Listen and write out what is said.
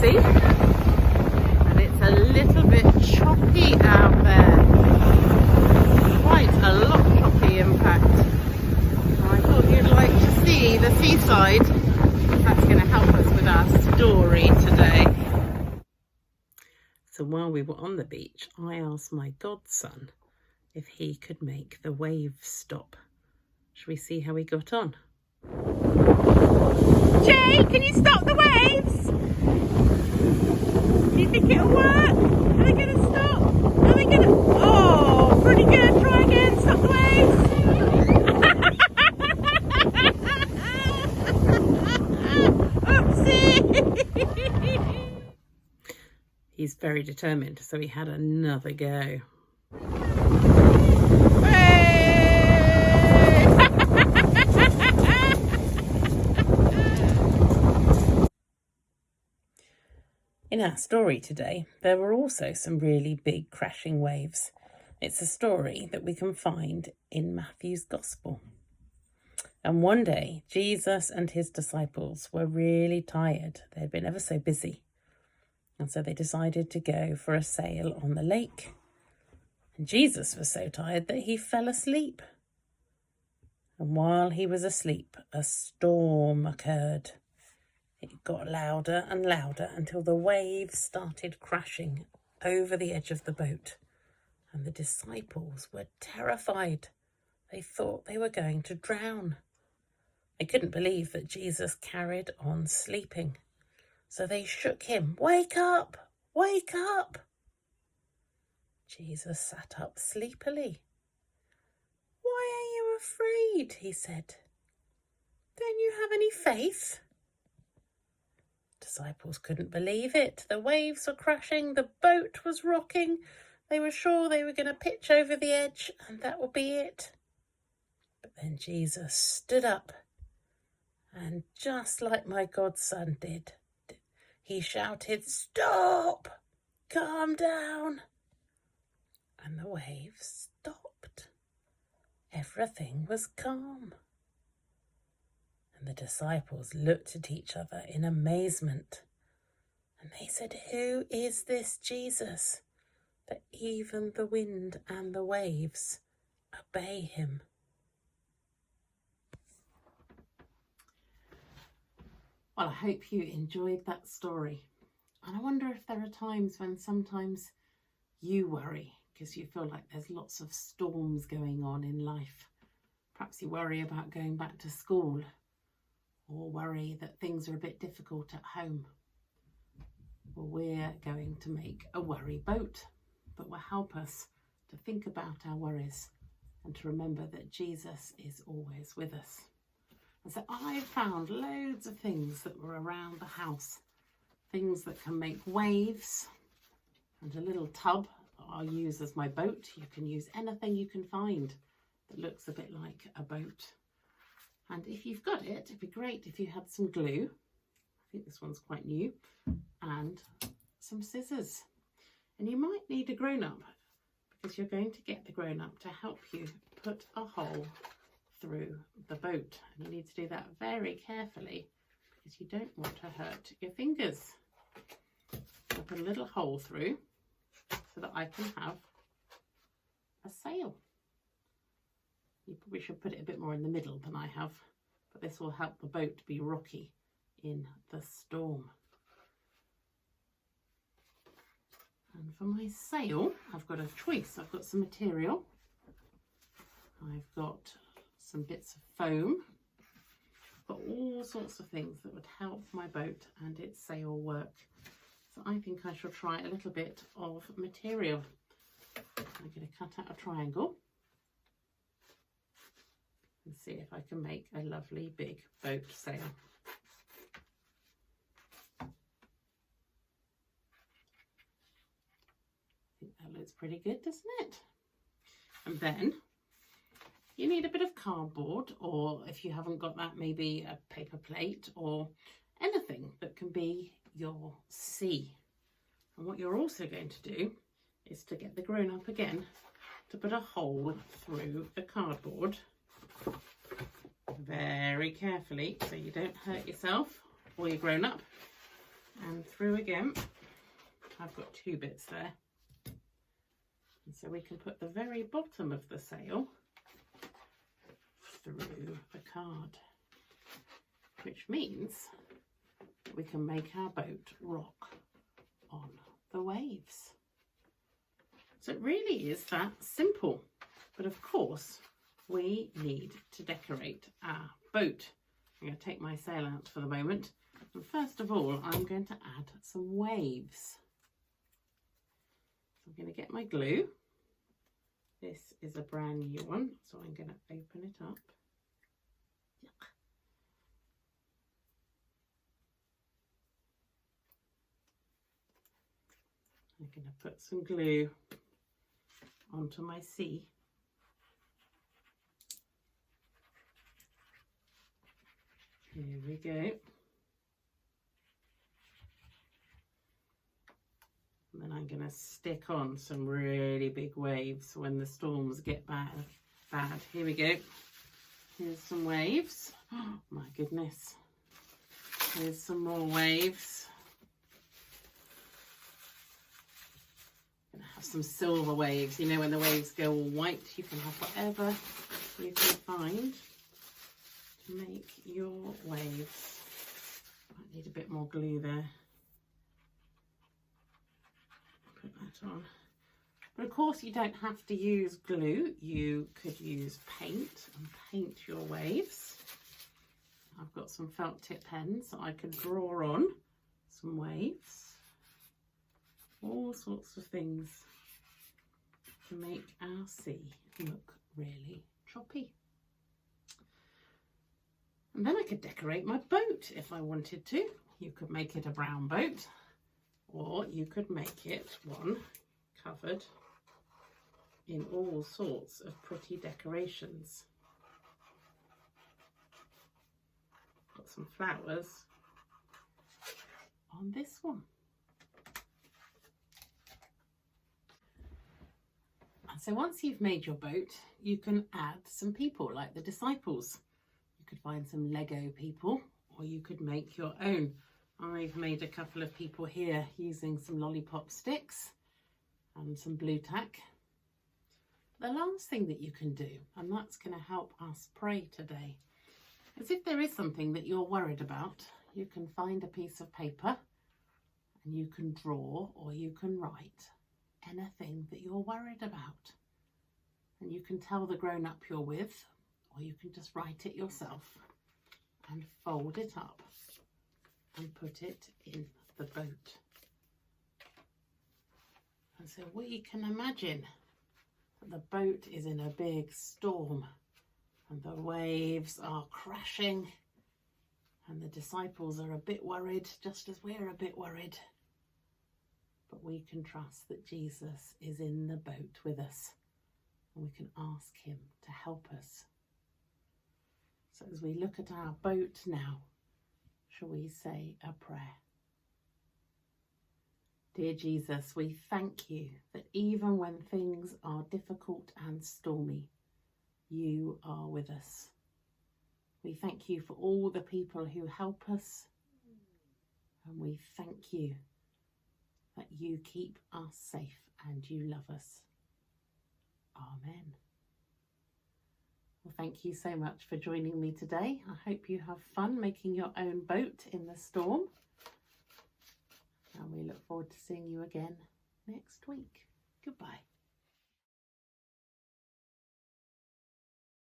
breezy and it's a little bit choppy out there. Quite a lot choppy in fact. I thought you'd like to see the seaside. That's going to help us with our story today. So while we were on the beach, I asked my godson if he could make the waves stop. Shall we see how he got on? Jay, can you stop the waves? Do you think it'll work? Are they going to stop? Are they going to... Oh, pretty good. Try again. Stop the waves. Oopsie. He's very determined, so he had another go. In our story today, there were also some really big crashing waves. It's a story that we can find in Matthew's Gospel. And one day, Jesus and his disciples were really tired. They had been ever so busy. And so they decided to go for a sail on the lake. And Jesus was so tired that he fell asleep. And while he was asleep, a storm occurred. It got louder and louder until the waves started crashing over the edge of the boat. And the disciples were terrified. They thought they were going to drown. They couldn't believe that Jesus carried on sleeping. So they shook him. Wake up! Wake up! Jesus sat up sleepily. Why are you afraid? He said. Don't you have any faith? Disciples couldn't believe it. The waves were crashing, the boat was rocking. They were sure they were going to pitch over the edge and that would be it. But then Jesus stood up and just like my godson did, he shouted, "Stop! Calm down!" And the waves stopped. Everything was calm. And the disciples looked at each other in amazement. And they said, "Who is this Jesus that even the wind and the waves obey him?" Well, I hope you enjoyed that story. And I wonder if there are times when sometimes you worry because you feel like there's lots of storms going on in life. Perhaps you worry about going back to school, or worry that things are a bit difficult at home. Well, we're going to make a worry boat that will help us to think about our worries and to remember that Jesus is always with us. And so I found loads of things that were around the house, things that can make waves, and a little tub I'll use as my boat. You can use anything you can find that looks a bit like a boat. And if you've got it, it'd be great if you had some glue. I think this one's quite new. And some scissors. And you might need a grown-up because you're going to get the grown-up to help you put a hole through the boat. And you need to do that very carefully because you don't want to hurt your fingers. I'll put a little hole through so that I can have a sail. You probably should put it a bit more in the middle than I have, but this will help the boat be rocky in the storm. And for my sail, I've got a choice. I've got some material. I've got some bits of foam. I've got all sorts of things that would help my boat and its sail work. So I think I shall try a little bit of material. I'm going to cut out a triangle and see if I can make a lovely big boat sail. I think that looks pretty good, doesn't it? And then you need a bit of cardboard, or if you haven't got that, maybe a paper plate or anything that can be your sea. And what you're also going to do is to get the grown-up again to put a hole through the cardboard very carefully so you don't hurt yourself or your grown-up. and through again. I've got 2 bits there. And so we can put the very bottom of the sail through the card, which means we can make our boat rock on the waves. So it really is that simple. But of course, we need to decorate our boat. I'm going to take my sail out for the moment. And first of all, I'm going to add some waves. So I'm going to get my glue. This is a brand new one, so I'm going to open it up. Yuck. I'm going to put some glue onto my C. Here we go. And then I'm going to stick on some really big waves when the storms get bad. Here we go. Here's some waves. Oh my goodness. Here's some more waves. I'm going to have some silver waves. You know, when the waves go all white, you can have whatever you can find to make your waves. Might need a bit more glue there. Put that on. But of course you don't have to use glue. You could use paint and paint your waves. I've got some felt tip pens so I could draw on some waves. All sorts of things to make our sea look really choppy. And then I could decorate my boat if I wanted to. You could make it a brown boat, or you could make it one covered in all sorts of pretty decorations. Got some flowers on this one. And so once you've made your boat, you can add some people like the disciples. You could find some Lego people, or you could make your own. I've made a couple of people here using some lollipop sticks and some blue tack. The last thing that you can do, and that's going to help us pray today, is if there is something that you're worried about, you can find a piece of paper and you can draw or you can write anything that you're worried about. And you can tell the grown-up you're with, or you can just write it yourself and fold it up and put it in the boat. And so we can imagine that the boat is in a big storm and the waves are crashing and the disciples are a bit worried, just as we're a bit worried. But we can trust that Jesus is in the boat with us and we can ask him to help us. So as we look at our boat now, shall we say a prayer? Dear Jesus, we thank you that even when things are difficult and stormy, you are with us. We thank you for all the people who help us, and we thank you that you keep us safe and you love us. Amen. Well, thank you so much for joining me today. I hope you have fun making your own boat in the storm. And we look forward to seeing you again next week. Goodbye.